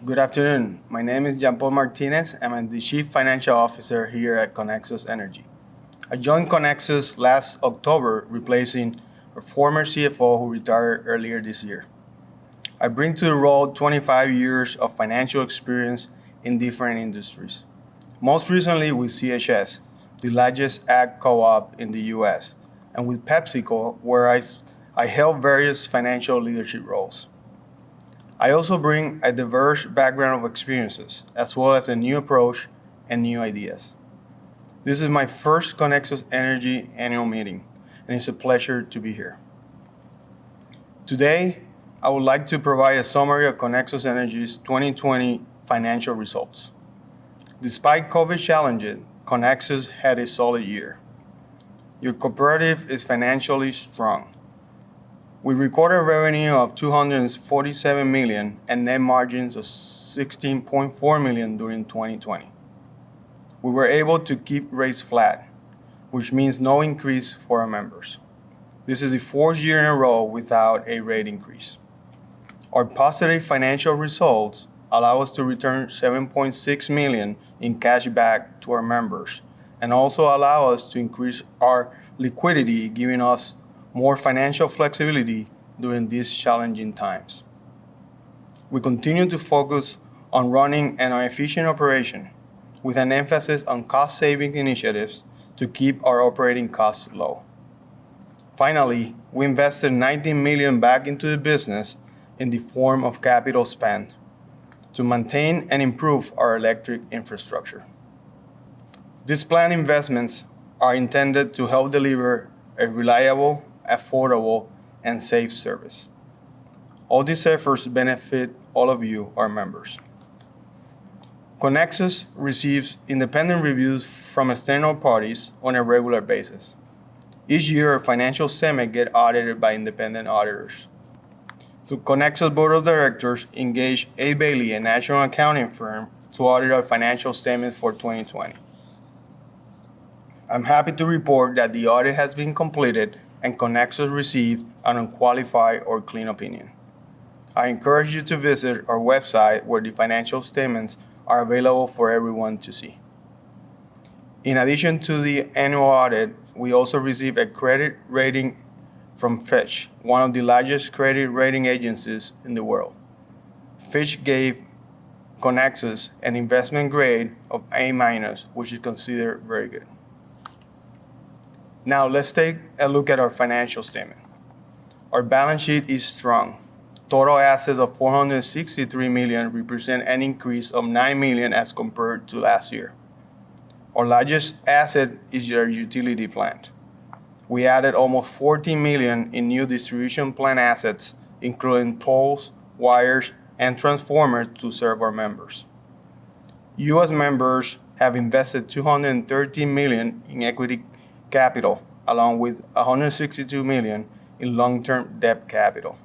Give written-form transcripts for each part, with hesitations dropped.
Good afternoon. My name is Jean-Paul Martinez. I'm the Chief Financial Officer here at Connexus Energy. I joined Connexus last October, replacing a former CFO who retired earlier this year. I bring to the role 25 years of financial experience in different industries. Most recently with CHS, the largest ag co-op in the US, and with PepsiCo, where I held various financial leadership roles. I also bring a diverse background of experiences, as well as a new approach and new ideas. This is my first Connexus Energy annual meeting, and it's a pleasure to be here. Today, I would like to provide a summary of Connexus Energy's 2020 financial results. Despite COVID challenges, Connexus had a solid year. Your cooperative is financially strong. We recorded revenue of $247 million and net margins of $16.4 million during 2020. We were able to keep rates flat, which means no increase for our members. This is the fourth year in a row without a rate increase. Our positive financial results allow us to return $7.6 million in cash back to our members and also allow us to increase our liquidity, giving us more financial flexibility during these challenging times. We continue to focus on running an efficient operation with an emphasis on cost-saving initiatives to keep our operating costs low. Finally, we invested $19 million back into the business in the form of capital spend to maintain and improve our electric infrastructure. These planned investments are intended to help deliver a reliable, affordable, and safe service. All these efforts benefit all of you, our members. Connexus receives independent reviews from external parties on a regular basis. Each year, our financial statements get audited by independent auditors. So Connexus Board of Directors engaged A. Bailey, a national accounting firm, to audit our financial statements for 2020. I'm happy to report that the audit has been completed and Connexus received an unqualified or clean opinion. I encourage you to visit our website where the financial statements are available for everyone to see. In addition to the annual audit, we also received a credit rating from Fitch, one of the largest credit rating agencies in the world. Fitch gave Connexus an investment grade of A-, which is considered very good. Now let's take a look at our financial statement. Our balance sheet is strong. Total assets of $463 million represent an increase of $9 million as compared to last year. Our largest asset is our utility plant. We added almost $14 million in new distribution plant assets, including poles, wires, and transformers to serve our members. U.S. members have invested $213 million in equity capital, along with $162 million in long-term debt capital.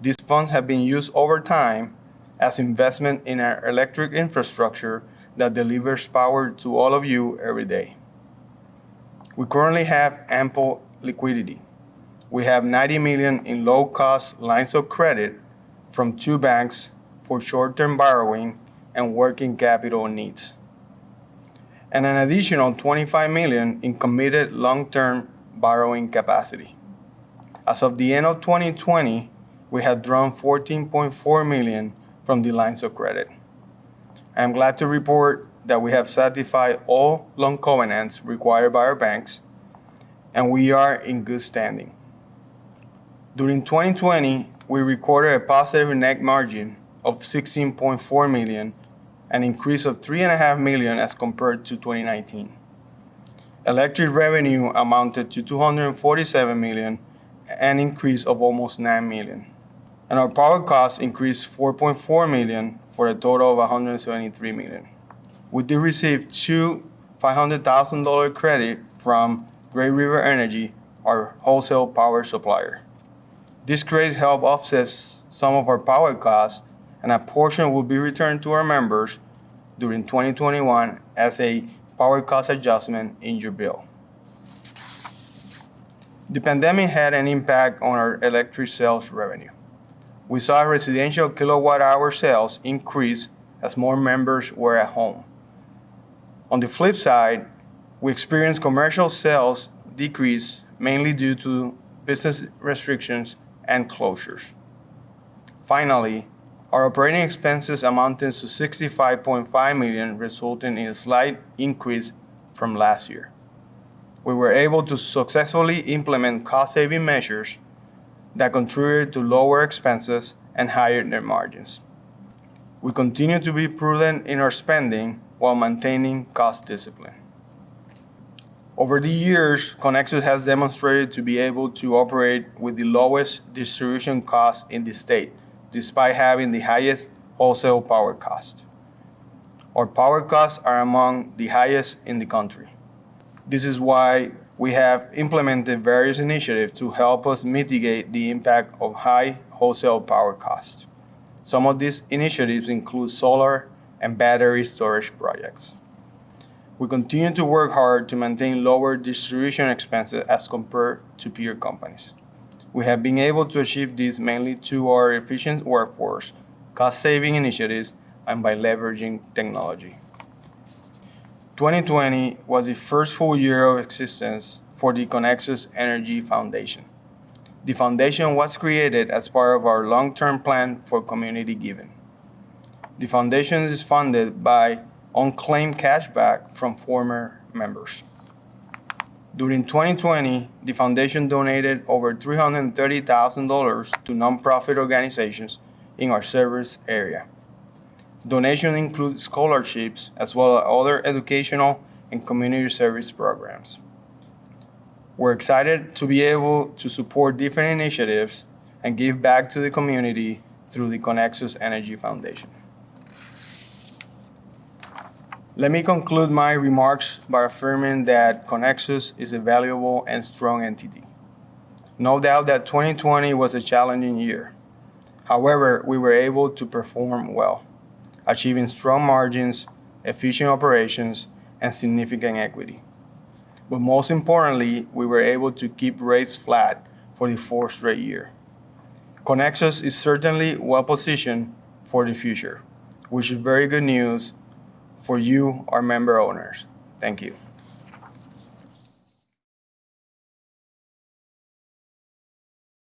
These funds have been used over time as investment in our electric infrastructure that delivers power to all of you every day. We currently have ample liquidity. We have $90 million in low-cost lines of credit from two banks for short-term borrowing and working capital needs, and an additional $25 million in committed long-term borrowing capacity. As of the end of 2020, we had drawn $14.4 million from the lines of credit. I am glad to report that we have satisfied all loan covenants required by our banks, and we are in good standing. During 2020, we recorded a positive net margin of $16.4 million, an increase of $3.5 million as compared to 2019. Electric revenue amounted to $247 million, an increase of almost $9 million. And our power costs increased $4.4 million for a total of $173 million. We did receive two $500,000 credit from Great River Energy, our wholesale power supplier. This credit helped offset some of our power costs, and a portion will be returned to our members during 2021 as a power cost adjustment in your bill. The pandemic had an impact on our electric sales revenue. We saw residential kilowatt-hour sales increase as more members were at home. On the flip side, we experienced commercial sales decrease mainly due to business restrictions and closures. Finally, our operating expenses amounted to $65.5 million, resulting in a slight increase from last year. We were able to successfully implement cost-saving measures that contributed to lower expenses and higher net margins. We continue to be prudent in our spending while maintaining cost discipline. Over the years, Connexus has demonstrated to be able to operate with the lowest distribution costs in the state, despite having the highest wholesale power cost. Our power costs are among the highest in the country. This is why we have implemented various initiatives to help us mitigate the impact of high wholesale power costs. Some of these initiatives include solar and battery storage projects. We continue to work hard to maintain lower distribution expenses as compared to peer companies. We have been able to achieve this mainly through our efficient workforce, cost-saving initiatives, and by leveraging technology. 2020 was the first full year of existence for the Connexus Energy Foundation. The foundation was created as part of our long-term plan for community giving. The foundation is funded by unclaimed cashback from former members. During 2020, the foundation donated over $330,000 to nonprofit organizations in our service area. Donations include scholarships as well as other educational and community service programs. We're excited to be able to support different initiatives and give back to the community through the Connexus Energy Foundation. Let me conclude my remarks by affirming that Connexus is a valuable and strong entity. No doubt that 2020 was a challenging year. However, we were able to perform well, achieving strong margins, efficient operations, and significant equity. But most importantly, we were able to keep rates flat for the fourth straight year. Connexus is certainly well positioned for the future, which is very good news for you, our member owners. Thank you.